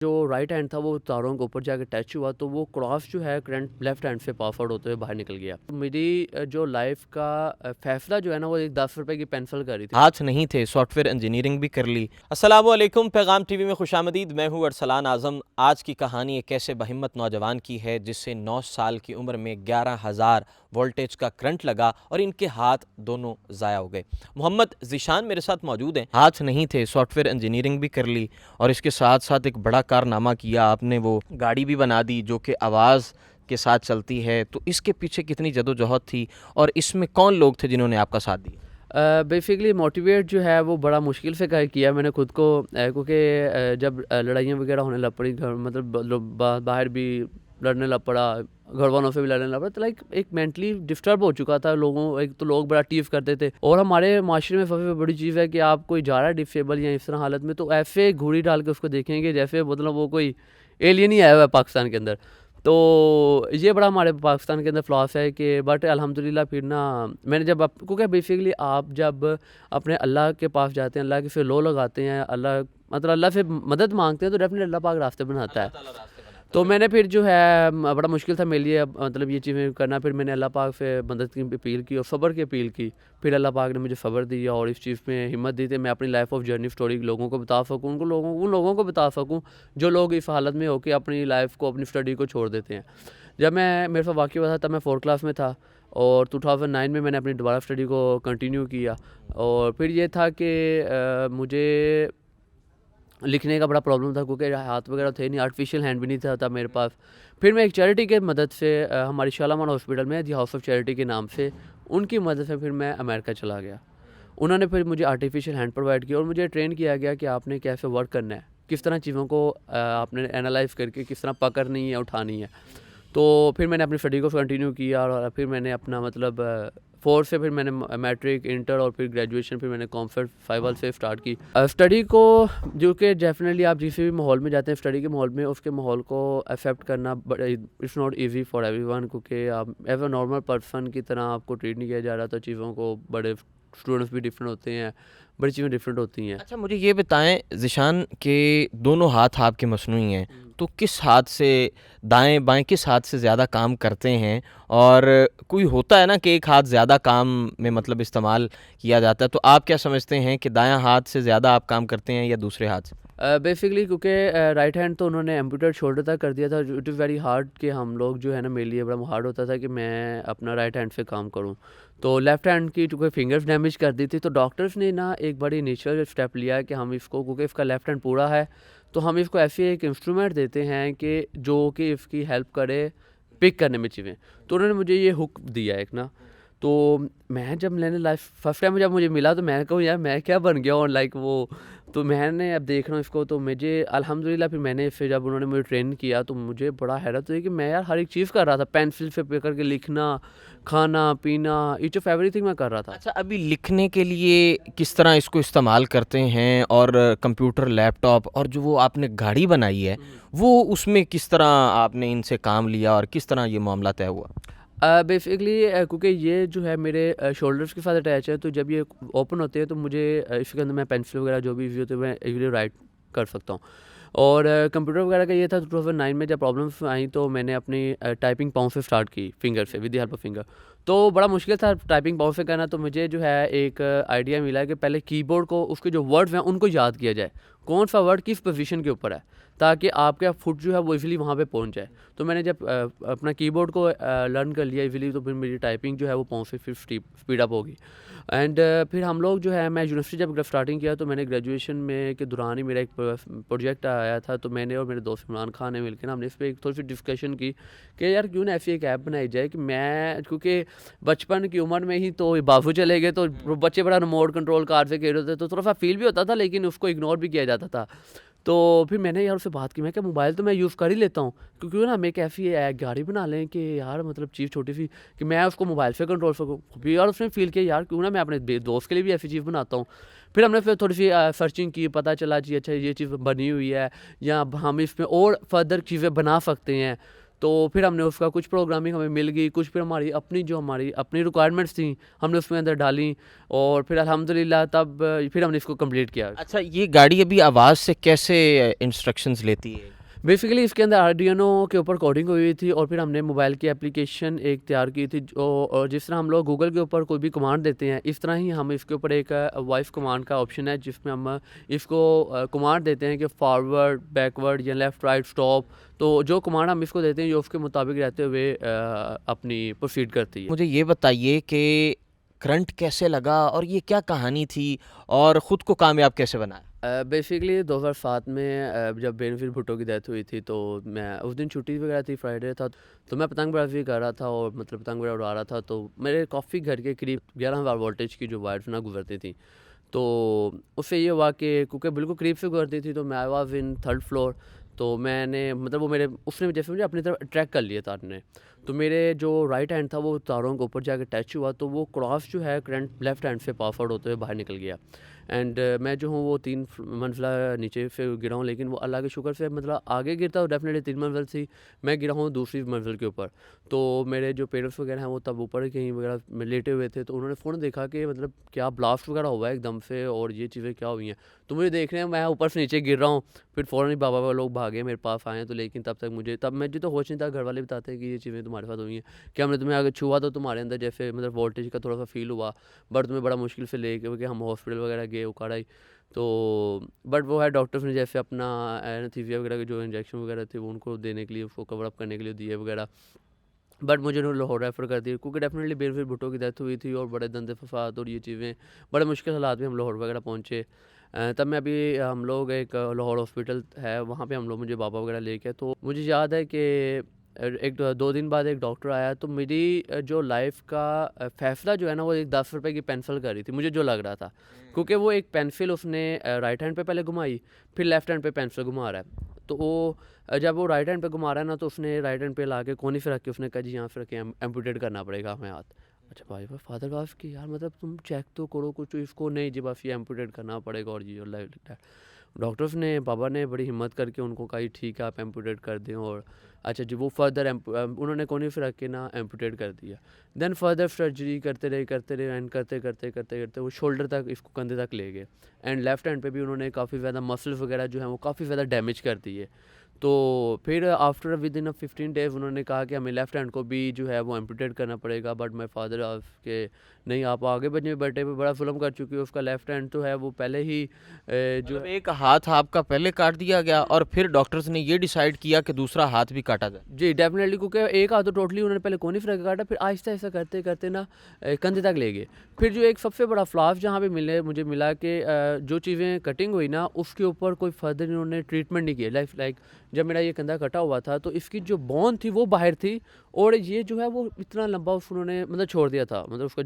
जो right hand था वो तारों के ऊपर जाके टच हुआ, तो वो क्रॉस जो है करंट लेफ्ट हैंड से पास आउट होते हुए बाहर निकल गया। मेरी जो लाइफ का फैसला जो है ना, वो एक 10 रुपए की पेंसिल करी थी। हाथ नहीं थे, सॉफ्टवेयर इंजीनियरिंग भी कर ली। अस्सलामुअलैकुम, पैगाम टीवी में खुशामदीद। मैं हूँ अरसलान आज़म। आज की कहानी एक ऐसे बहिम्मत नौजवान की है जिससे 9 साल की उम्र में 11,000 वोल्टेज का करंट लगा और इनके हाथ दोनों ज़ाया हो गए। मोहम्मद ज़ीशान मेरे साथ मौजूद हैं। हाथ नहीं थे, सॉफ्टवेयर इंजीनियरिंग भी कर ली और इसके साथ साथ एक बड़ा कारनामा किया आपने, वो गाड़ी भी बना दी जो कि आवाज़ के साथ चलती है। तो इसके पीछे कितनी जदोजहद थी और इसमें कौन लोग थे जिन्होंने आपका साथ दिया? बेसिकली मोटिवेट जो है वो बड़ा मुश्किल से किया मैंने खुद को, क्योंकि जब लड़ाइयाँ वगैरह होने लग पड़ी घर, मतलब बाहर भी लड़ने लग पड़ा, घर वालों से भी लड़ने लग पड़ा, तो लाइक एक मेंटली डिस्टर्ब हो चुका था लोगों। एक तो लोग बड़ा टीफ करते थे, और हमारे माशरे में सबसे बड़ी चीज़ है कि आप कोई जा रहा है डिसेबल या इस तरह हालत में, तो ऐसे घूरी डाल के उसको देखेंगे जैसे मतलब वो कोई एलियन ही आया हुआ है पाकिस्तान के अंदर। तो ये बड़ा हमारे पाकिस्तान के अंदर फ्लॉस है कि बट अल्हम्दुलिल्लाह फिर ना मैंने जब आप क्योंकि बेसिकली आप जब अपने अल्लाह के पास जाते हैं, अल्लाह के फिर लो लगाते हैं, अल्लाह मतलब अल्लाह से मदद मांगते हैं, तो डेफिनेटली अल्लाह पाक रास्ते बनाता है। तो मैंने फिर जो है बड़ा मुश्किल था मेरे लिए मतलब ये चीज़ें करना। फिर मैंने अल्लाह पाक से मदद की अपील की और सब्र की अपील की। फिर अल्लाह पाक ने मुझे सब्र दिया और इस चीज़ में हिम्मत दी थी मैं अपनी लाइफ ऑफ जर्नी स्टोरी लोगों को बता सकूँ, उन लोगों को बता सकूँ जो लोग इस हालत में होकर अपनी लाइफ को, अपनी स्टडी को छोड़ देते हैं। जब मैं मेरे साथ वाक़या हुआ था तब मैं 4th क्लास में था, और 2009 में मैंने अपनी दोबारा स्टडी को कंटिन्यू किया। और फिर ये था कि मुझे लिखने का बड़ा प्रॉब्लम था, क्योंकि हाथ वगैरह थे नहीं, आर्टिफिशियल हैंड भी नहीं था मेरे पास। फिर मैं एक चैरिटी के मदद से हमारी शालामार हॉस्पिटल में दी हाउस ऑफ चैरिटी के नाम से, उनकी मदद से फिर मैं अमेरिका चला गया। उन्होंने फिर मुझे आर्टिफिशियल हैंड प्रोवाइड किया और मुझे ट्रेन किया गया कि आपने कैसे वर्क करना है, किस तरह चीज़ों को आपने एनालाइज करके किस तरह पकड़नी है, उठानी है। तो फिर मैंने अपनी स्टडी को कंटिन्यू किया और फिर मैंने अपना मतलब 4 से फिर मैंने मैट्रिक, इंटर और फिर ग्रेजुएशन फिर मैंने कॉम्फर्ट 5 से स्टार्ट की स्टडी को, जो कि डेफिनेटली आप जिस भी माहौल में जाते हैं स्टडी के माहौल में, उसके माहौल को एक्सेप्ट करना it's not easy for everyone, क्योंकि आप एज अ नॉर्मल पर्सन की तरह आपको ट्रीट नहीं किया जा रहा, तो चीज़ों को बड़े स्टूडेंट्स भी डिफरेंट होते हैं, बड़ी चीज़ें डिफरेंट होती हैं। अच्छा, मुझे ये बताएं ज़ीशान के दोनों हाथ आपके मसनूई हैं, तो किस हाथ से, दाएं बाएं किस हाथ से ज़्यादा काम करते हैं? और कोई होता है ना कि एक हाथ ज़्यादा काम में मतलब इस्तेमाल किया जाता है, तो आप क्या समझते हैं कि दायां हाथ से ज़्यादा आप काम करते हैं या दूसरे हाथ से? बेसिकली क्योंकि राइट हैंड तो उन्होंने एम्पूटेड शोल्डर तक कर दिया था, इट इज़ वेरी हार्ड कि हम लोग जो है ना, मेरे लिए बड़ा हार्ड होता था कि मैं अपना राइट हैंड से काम करूं। तो लेफ़्ट हैंड की चूँकि फिंगर्स डैमेज कर दी थी, तो डॉक्टर्स ने ना एक बड़ी इनिशियल स्टेप लिया कि हम इसको, क्योंकि इसका लेफ़्ट हैंड पूरा है, तो हम इसको ऐसे एक इंस्ट्रूमेंट देते हैं कि जो कि इसकी हेल्प करे पिक करने में चीज़ें। तो उन्होंने मुझे ये हुक दिया एक ना, तो मैं जब मैंने लाइफ फर्स्ट टाइम जब मुझे मिला, तो मैं कहूँ यार मैं क्या बन गया हूँ लाइक वो। तो मैंने अब देख रहा हूँ इसको, तो मुझे अल्हम्दुलिल्लाह फिर मैंने फिर जब उन्होंने मुझे ट्रेन किया, तो मुझे बड़ा हैरत हुई कि मैं यार हर एक चीज़ कर रहा था, पेंसिल से पकड़ के लिखना, खाना पीना, ईच ऑफ एवरीथिंग मैं कर रहा था। अच्छा, अभी लिखने के लिए किस तरह इसको इस्तेमाल करते हैं, और कंप्यूटर, लैपटॉप और जो वो आपने गाड़ी बनाई है, वो उसमें किस तरह आपने इनसे काम लिया और किस तरह ये मामला तय हुआ? बेसिकली क्योंकि ये जो है मेरे शोल्डर्स के साथ अटैच है, तो जब ये ओपन होते हैं तो मुझे इसके अंदर मैं पेंसिल वगैरह जो भी यूज़ होते हैं मैं इजीली राइट कर सकता हूँ। और कंप्यूटर वगैरह का ये था, 2009 में जब प्रॉब्लम्स आई तो मैंने अपनी टाइपिंग पाँव से स्टार्ट की, फिंगर से, with the help of finger. तो बड़ा मुश्किल था टाइपिंग पाँव से करना, तो मुझे जो है एक आइडिया मिला कि पहले कीबोर्ड को, उसके जो वर्ड्स हैं उनको याद किया जाए, कौन सा वर्ड किस पोजीशन के ऊपर है, ताकि आपका फुट जो है वो इजीली वहाँ पे पहुँच जाए। तो मैंने जब अपना कीबोर्ड को लर्न कर लिया इजीली, तो फिर मेरी टाइपिंग जो है वो पाँव से फिर स्पीड अप होगी। एंड फिर हम लोग जो है, मैं यूनिवर्सिटी जब स्टार्टिंग किया, तो मैंने ग्रेजुएशन में के दौरान ही मेरा एक प्रोजेक्ट आया था, तो मैंने और मेरे दोस्त इमरान खान ने मिलकर ना हमने इस पर एक थोड़ी सी डिस्कशन की कि यार क्यों ना ऐसी एक ऐप बनाई जाए कि मैं, क्योंकि बचपन की उम्र में ही तो बाबू चले गए, तो बच्चे बड़ा रिमोट कंट्रोल कार से खेल रहे थे, तो थोड़ा सा फील भी होता था, लेकिन उसको इग्नोर भी किया जाता था। तो फिर मैंने यार उससे बात की, मैं क्या मोबाइल तो मैं यूज़ कर ही लेता हूँ, क्योंकि ना हम एक ऐसी गाड़ी बना लें कि यार मतलब चीज़ छोटी सी कि मैं उसको मोबाइल से कंट्रोल सकूँ। फिर यार उसने फील किया यार क्यों ना मैं अपने दोस्त के लिए भी ऐसी चीज़ बनाता हूँ। फिर हमने फिर थोड़ी सी सर्चिंग की, पता चला जी अच्छा ये चीज़ बनी हुई है, या हम इसमें और फर्दर चीज़ें बना सकते हैं। तो फिर हमने उसका कुछ प्रोग्रामिंग हमें मिल गई, कुछ फिर हमारी अपनी रिक्वायरमेंट्स थी हमने उसमें अंदर डाली, और फिर अल्हम्दुलिल्लाह तब फिर हमने इसको कंप्लीट किया। अच्छा, ये गाड़ी अभी आवाज़ से कैसे इंस्ट्रक्शंस लेती है? बेसिकली इसके अंदर आर्डिनो के ऊपर कोडिंग हुई हुई थी, और फिर हमने मोबाइल की एप्लीकेशन एक तैयार की थी, जो और जिस तरह हम लोग गूगल के ऊपर कोई भी कमांड देते हैं, इस तरह ही हम इसके ऊपर एक वॉइस कमांड का ऑप्शन है, जिसमें हम इसको कमांड देते हैं कि फॉरवर्ड, बैकवर्ड या लेफ़्ट, राइट, स्टॉप। तो जो कमांड हम इसको देते हैं, जो उसके मुताबिक रहते हुए अपनी प्रोसीड करती है। मुझे ये बताइए कि करंट कैसे लगा और ये क्या कहानी थी और ख़ुद को कामयाब कैसे बनाया? बेसिकली 2007 में जब बेनज़ीर भुट्टो की डेथ हुई थी, तो मैं उस दिन छुट्टी वगैरह थी, फ्राइडे था, तो मैं पतंगबाज़ी कर रहा था और मतलब पतंग वगैरह उड़ा रहा था, तो मेरे काफ़ी घर के करीब 11,000 वोल्टेज की जो वायर्स ना गुजरती थी। तो उससे ये हुआ कि क्योंकि बिल्कुल करीब से गुजरती थी, तो मैं I was in 3rd floor. तो मैंने मतलब वो मेरे उसने जैसे मुझे अपनी तरफ अट्रैक्ट कर लिया तार ने, तो मेरे जो राइट हैंड था वो तारों के ऊपर जाके टच हुआ, तो वो क्रॉस जो है करंट लेफ़्ट हैंड से पास आउट होते हुए बाहर निकल गया। एंड मैं जो हूँ वो 3 मंजिला नीचे से गिरा हूँ, लेकिन वो अल्लाह के शुक्र से मतलब आगे गिरता, और डेफिनेटली 3 मंजिल थी, मैं गिरा हूँ दूसरी मंजिल के ऊपर। तो मेरे जो पेरेंट्स वगैरह हैं वो तब ऊपर कहीं वगैरह में लेटे हुए थे, तो उन्होंने फ़ौरन देखा कि मतलब क्या ब्लास्ट वगैरह हुआ है एकदम से, और ये चीज़ें क्या हुई हैं। तो मुझे देख रहे हैं मैं ऊपर से नीचे गिर रहा हूँ, फिर फ़ौरन ही बाबा वो लोग भागे मेरे पास आए हैं, तो लेकिन तब मुझे तो होश नहीं था। घर वाले बताते हैं कि ये चीज़ें तुम्हारे साथ हुई हैं, कि हमने तुम्हें अगर छुआ तो तुम्हारे अंदर जैसे मतलब वोल्टेज का थोड़ा सा फील हुआ, बट तुम्हें बड़ा मुश्किल से लेके कि हम हॉस्पिटल वगैरह गए उकाड़ा। तो बट वो है डॉक्टर्स ने जैसे अपना एनेस्थीसिया वगैरह के जो इंजेक्शन वगैरह थे वो उनको देने के लिए, उसको कवर अप करने के लिए दिए वगैरह। बट मुझे उन्होंने लाहौर रेफ़र कर दिया, क्योंकि डेफिनेटली बेनज़ीर भुट्टो की डेथ हुई थी और बड़े दंगे फ़साद और ये चीज़ें, बड़े मुश्किल हालात में हम लाहौर वगैरह पहुँचे। तब मैं अभी हम लोग एक लाहौर हॉस्पिटल है, वहाँ पे हम लोग मुझे बाबा वगैरह ले गए। तो मुझे याद है कि 1-2 दिन बाद एक डॉक्टर आया, तो मेरी जो लाइफ़ का फ़ैसला जो है ना, वो एक 10 रुपए की पेंसिल कर रही थी, मुझे जो लग रहा था। क्योंकि वो एक पेंसिल उसने राइट हैंड पे पहले घुमाई, फिर लेफ़्ट हैंड पे पेंसिल घुमा रहा है। तो वो जब वो राइट हैंड पे घुमा रहा है ना, तो उसने राइट हैंड पे लाके कोनी से रख के उसने कहा जी यहाँ से रख के एम्पुटेट करना पड़ेगा हमें हाथ। अच्छा भाई फादर वाफ कि यार मतलब तुम चेक तो करो कुछ, इसको नहीं जी बस ये एम्पुटेट करना पड़ेगा, और जी और लाइक डॉक्टर्स ने, पापा ने बड़ी हिम्मत करके उनको कहा ठीक है आप एम्पुटेट कर दें, और अच्छा जी वो फर्दर उन्होंने कोने से रख के ना एम्पुटेट कर दिया। देन फर्दर सर्जरी करते रहे एंड करते वो शोल्डर तक, इसको कंधे तक ले गए, एंड लेफ्ट हैंड पे भी उन्होंने काफ़ी ज़्यादा मसल्स वगैरह जो हैं वो काफ़ी ज़्यादा डैमेज कर दिए। तो फिर आफ्टर विद इन 15 डेज़ उन्होंने कहा कि हमें लेफ़्ट हैंड को भी जो है वो एम्पुटेट करना पड़ेगा, बट माय फादर के नहीं आप आगे बढ़ने बेटे पे बड़ा जुल्म कर चुके हो, उसका लेफ़्ट हैंड तो है वो पहले ही जो मतलब एक हाथ आपका पहले काट दिया गया और फिर डॉक्टर्स ने ये डिसाइड किया कि दूसरा हाथ भी काटा जाए? जी, डेफ़िनेटली, क्योंकि एक हाथ तो टोटली उन्होंने पहले कोनी फ्रैग काटा, फिर आहिस्ता-आहिस्ता करते-करते ना कंधे तक ले गए। फिर जो एक सबसे बड़ा फ्लॉप जहाँ पे मुझे मिला कि जो चीज़ें कटिंग हुई ना, उसके ऊपर कोई फ़र्दर इन्होंने ट्रीटमेंट नहीं किया। लाइक जब मेरा ये कंधा कटा हुआ था, तो इसकी जो बोन थी वो बाहर थी, और ये जो है वो इतना लंबा उन्होंने मतलब छोड़ दिया था। मतलब उसका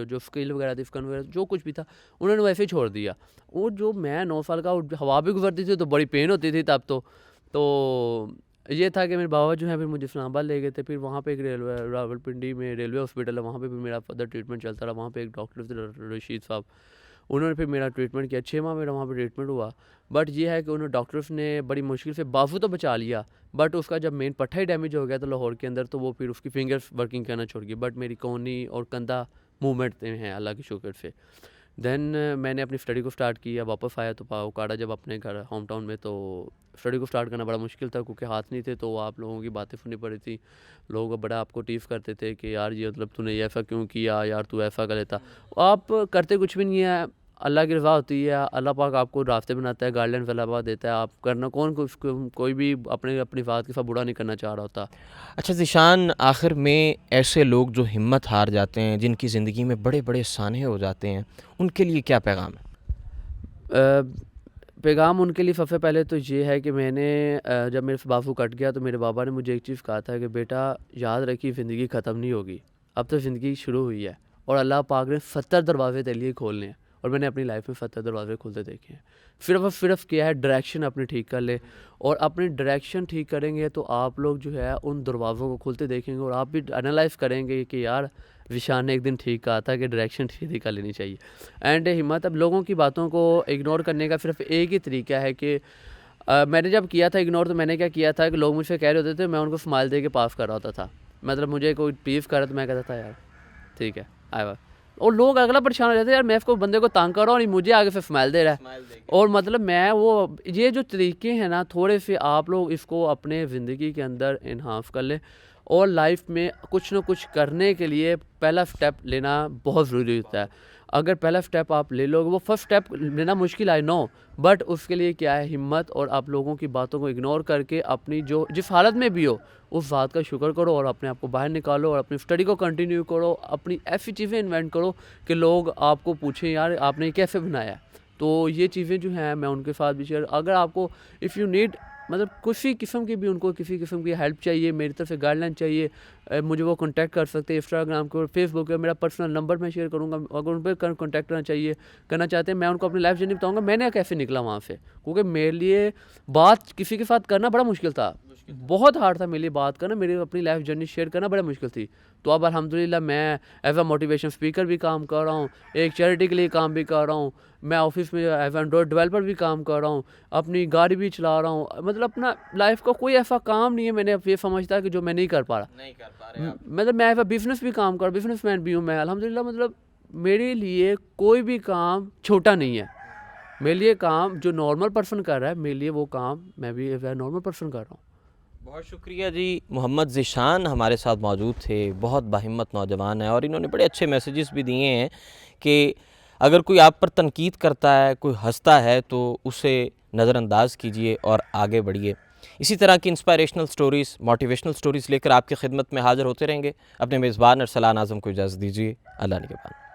जो स्केल वगैरह थी, स्कन वगैरह जो कुछ भी था, उन्होंने वैसे ही छोड़ दिया। और जो मैं 9 साल का, और हवा भी गुज़रती थी तो बड़ी पेन होती थी तब तो। तो ये था कि मेरे बाबा जो हैं फिर मुझे इस्लामाबाद ले गए थे, फिर वहाँ पे एक रावलपिंडी में रेलवे हॉस्पिटल है, वहाँ पे भी मेरा फर्दर ट्रीटमेंट चलता रहा। वहाँ पे एक डॉक्टर थे रशीद साहब, उन्होंने फिर मेरा ट्रीटमेंट किया, 6 माह मेरा वहाँ पे ट्रीटमेंट हुआ। बट ये है कि उन्होंने डॉक्टर्स ने बड़ी मुश्किल से बाजू तो बचा लिया, बट उसका जब मेन पट्टा ही डैमेज हो गया था लाहौर के अंदर, तो वो फिर उसकी फिंगर्स वर्किंग करना छोड़ गई, बट मेरी कोहनी और कंधा मूवमेंट में है अल्लाह के शुक्र से। देन मैंने अपनी स्टडी को स्टार्ट किया, वापस आया तो उकाड़ा जब अपने घर होम टाउन में, तो स्टडी को स्टार्ट करना बड़ा मुश्किल था, क्योंकि हाथ नहीं थे, तो आप लोगों की बातें सुननी पड़ी थी। लोग बड़ा आपको टीफ करते थे कि यार ये मतलब तूने ये ऐसा क्यों किया, यार तू ऐसा कर लेता। आप करते कुछ भी नहीं है, अल्लाह की रज़ा होती है, अल्लाह पाक आपको रास्ते बनाता है, गाइडलाइंस अल्लाह पाक देता है, आप करना कोई भी अपनी बात के साथ बुरा नहीं करना चाह रहा होता। अच्छा ज़ीशान, आखिर में ऐसे लोग जो हिम्मत हार जाते हैं, जिनकी ज़िंदगी में बड़े-बड़े साने हो जाते हैं, उनके लिए क्या पैगाम है? पैगाम उनके लिए सबसे पहले तो ये है कि मैंने जब मेरे से बाजू कट गया, तो मेरे बाबा ने मुझे एक चीज़ कहा था कि बेटा याद रखिए ज़िंदगी ख़त्म नहीं होगी, अब तो ज़िंदगी शुरू हुई है, और अल्लाह पाक ने 70 दरवाजे तेरे लिए खोलने हैं, और मैंने अपनी लाइफ में 70 दरवाजे खुलते देखे हैं। सिर्फ क्या है, डायरेक्शन अपनी ठीक कर ले, और अपनी डायरेक्शन ठीक करेंगे तो आप लोग जो है उन दरवाज़ों को खुलते देखेंगे, और आप भी एनालाइज़ करेंगे कि यार विशान ने एक दिन ठीक कहा था कि डायरेक्शन सीधी कर लेनी चाहिए। एंड हिम्मत, अब लोगों की बातों को इग्नोर करने का सिर्फ एक ही तरीका है कि मैंने जब किया था इग्नोर, तो मैंने क्या किया था कि लोग मुझसे कह रहे होते थे, मैं उनको स्माइल दे के पास कर रहा होता था। मतलब मुझे कोई बीफ कर रहा तो मैं कहता था यार ठीक है आया। और लोग अगला परेशान हो जाते यार मैं इसको बंदे को तंग कर रहा हूँ, नहीं मुझे आगे से स्माइल दे रहा है। और मतलब मैं वो ये जो तरीके हैं ना, थोड़े से आप लोग इसको अपने ज़िंदगी के अंदर इन्हांस कर लें। और लाइफ में कुछ ना कुछ करने के लिए पहला स्टेप लेना बहुत ज़रूरी होता है। अगर पहला स्टेप आप ले लोगे, वो फर्स्ट स्टेप लेना मुश्किल आई नो, बट उसके लिए क्या है हिम्मत, और आप लोगों की बातों को इग्नोर करके अपनी जो जिस हालत में भी हो उस बात का शुक्र करो और अपने आप को बाहर निकालो और अपनी स्टडी को कंटिन्यू करो। अपनी ऐसी चीज़ें इन्वेंट करो कि लोग आपको पूछें यार आपने ये कैसे बनाया है। तो ये चीज़ें जो हैं मैं उनके साथ भी शेयर, अगर आपको इफ़ यू नीड मतलब किसी किस्म की भी उनको किसी किस्म की हेल्प चाहिए, मेरी तरफ से गाइडलाइन चाहिए, मुझे वो कांटेक्ट कर सकते हैं। इंस्टाग्राम के और फेसबुक पे मेरा पर्सनल नंबर मैं शेयर करूँगा। अगर उन पर कांटेक्ट करना चाहते हैं, मैं उनको अपनी लाइफ जर्नी बताऊँगा मैंने कैसे निकला वहाँ से, क्योंकि मेरे लिए बात किसी के साथ करना बड़ा मुश्किल था, बहुत हार्ड था मेरे लिए बात करना, मेरी अपनी लाइफ जर्नी शेयर करना बड़ा मुश्किल थी। तो अब अल्हम्दुलिल्लाह मैं एज अ मोटिवेशन स्पीकर भी काम कर रहा हूँ, एक चैरिटी के लिए काम भी कर रहा हूँ, मैं ऑफिस में एज एंड्रॉयड डेवलपर भी काम कर रहा हूँ, अपनी गाड़ी भी चला रहा हूँ। मतलब अपना लाइफ का कोई ऐसा काम नहीं है मैंने अब ये समझता कि जो मैं नहीं कर पा रहा। मतलब मैं एज अ बिजनेस भी काम कर, बिजनेसमैन भी हूँ मैं अल्हम्दुलिल्लाह। मतलब मेरे लिए कोई भी काम छोटा नहीं है, मेरे लिए काम जो नॉर्मल पर्सन कर रहा है मेरे लिए वो काम मैं भी एज अ नॉर्मल पर्सन कर रहा हूँ। बहुत शुक्रिया जी। मोहम्मद ज़ीशान हमारे साथ मौजूद थे, बहुत बाहिम्मत नौजवान है और इन्होंने बड़े अच्छे मैसेजेस भी दिए हैं कि अगर कोई आप पर तनकीद करता है, कोई हंसता है तो उसे नज़रअंदाज कीजिए और आगे बढ़िए। इसी तरह की इंस्पायरेशनल स्टोरीज़, मोटिवेशनल स्टोरीज़ लेकर आपकी खिदमत में हाज़िर होते रहेंगे। अपने मेज़बान अरसलान आज़म को इजाज़त दीजिए। अल्लाह निगहबान।